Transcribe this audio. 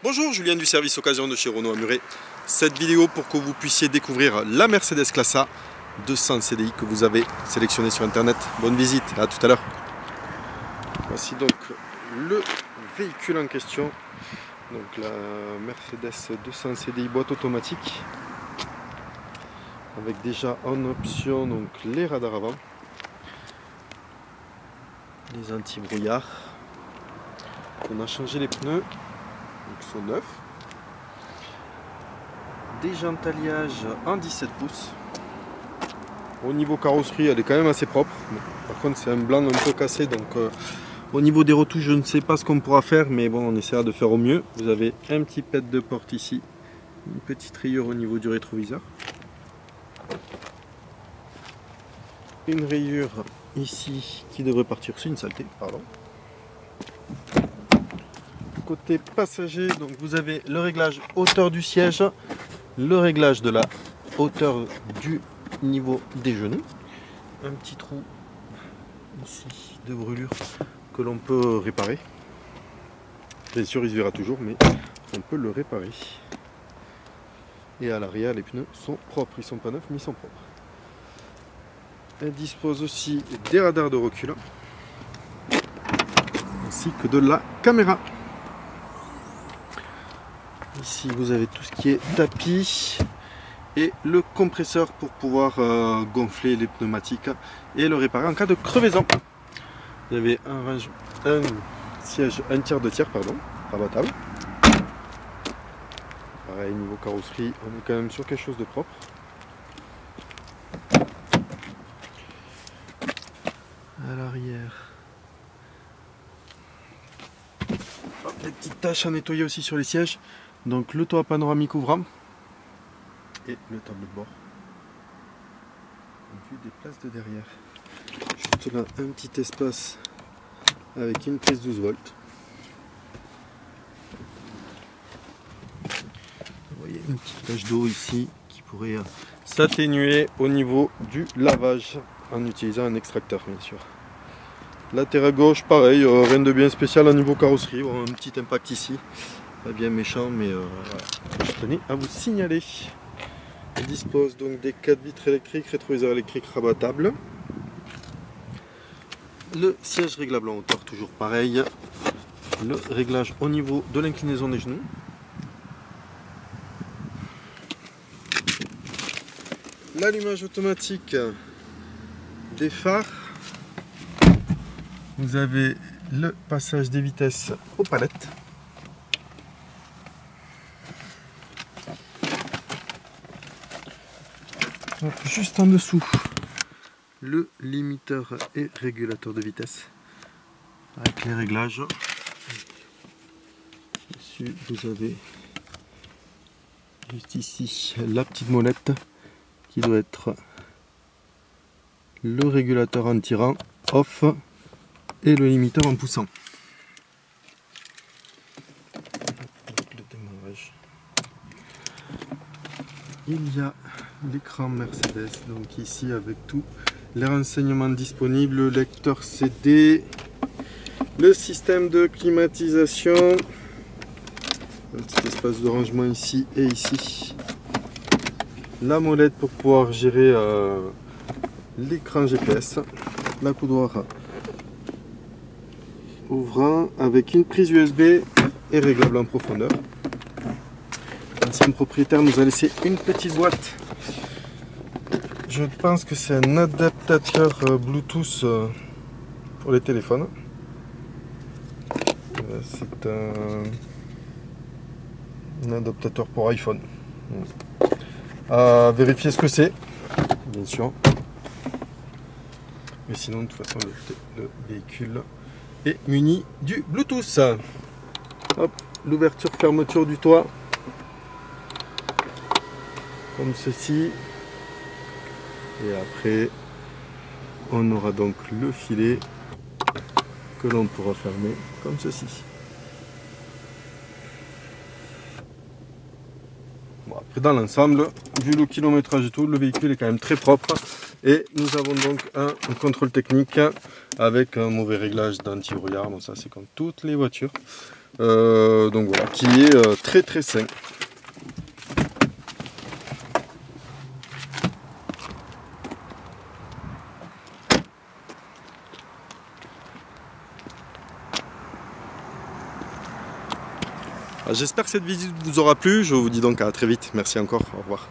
Bonjour, Julien du service occasion de chez Renault à Muret. Cette vidéo pour que vous puissiez découvrir la Mercedes Classe A 200 CDI que vous avez sélectionné sur internet. Bonne visite, à tout à l'heure. Voici donc le véhicule en question. Donc la Mercedes 200 CDI boîte automatique. Avec déjà en option donc les radars avant. Les anti-brouillard. On a changé les pneus. Donc ils sont neufs. Des jantes alliage en 17 pouces. Au niveau carrosserie, elle est quand même assez propre. Bon, par contre, c'est un blanc un peu cassé, donc au niveau des retouches, je ne sais pas ce qu'on pourra faire, mais bon, on essaiera de faire au mieux. Vous avez un petit pet de porte ici, une petite rayure au niveau du rétroviseur, une rayure ici qui devrait partir, c'est une saleté, pardon. Côté passager, donc vous avez le réglage hauteur du siège, le réglage de la hauteur du niveau des genoux, un petit trou ici de brûlure que l'on peut réparer. Bien sûr, il se verra toujours, mais on peut le réparer. Et à l'arrière, les pneus sont propres, ils sont pas neufs, mais ils sont propres. Elle dispose aussi des radars de recul, ainsi que de la caméra. Ici, vous avez tout ce qui est tapis et le compresseur pour pouvoir gonfler les pneumatiques et le réparer en cas de crevaison. Vous avez un siège, un tiers de tiers, pardon, rabattable. Pareil, niveau carrosserie, on est quand même sur quelque chose de propre. À l'arrière, des petites taches à nettoyer aussi sur les sièges. Donc le toit panoramique ouvrant et le tableau de bord. Vue des places de derrière. Juste là, un petit espace avec une prise 12 volts. Vous voyez une petite tache d'eau ici qui pourrait s'atténuer au niveau du lavage en utilisant un extracteur, bien sûr. Latéral gauche, pareil, rien de bien spécial au niveau carrosserie. Bon, un petit impact ici. Pas bien méchant, mais voilà. Je tenais à vous signaler. Elle dispose donc des 4 vitres électriques, rétroviseur électrique rabattable. Le siège réglable en hauteur, toujours pareil. Le réglage au niveau de l'inclinaison des genoux. L'allumage automatique des phares. Vous avez le passage des vitesses aux palettes. Juste en dessous, le limiteur et régulateur de vitesse avec les réglages. Dessus, vous avez juste ici la petite molette qui doit être le régulateur en tirant off et le limiteur en poussant. Le démarrage. Il y a l'écran Mercedes, donc ici avec tous les renseignements disponibles, le lecteur CD, le système de climatisation, un petit espace de rangement ici et ici, la molette pour pouvoir gérer l'écran GPS, la coudoir ouvrant avec une prise USB et réglable en profondeur. L'ancien propriétaire nous a laissé une petite boîte. Je pense que c'est un adaptateur Bluetooth pour les téléphones. C'est un adaptateur pour iPhone. À vérifier ce que c'est, bien sûr. Mais sinon, de toute façon, le véhicule est muni du Bluetooth. Hop, l'ouverture fermeture du toit. Comme ceci. Et après, on aura donc le filet que l'on pourra fermer comme ceci. Bon, après, dans l'ensemble, vu le kilométrage et tout, le véhicule est quand même très propre. Et nous avons donc un contrôle technique avec un mauvais réglage d'anti-brouillard. Bon, ça c'est comme toutes les voitures. Donc voilà, qui est très très sain. J'espère que cette visite vous aura plu, je vous dis donc à très vite, merci encore, au revoir.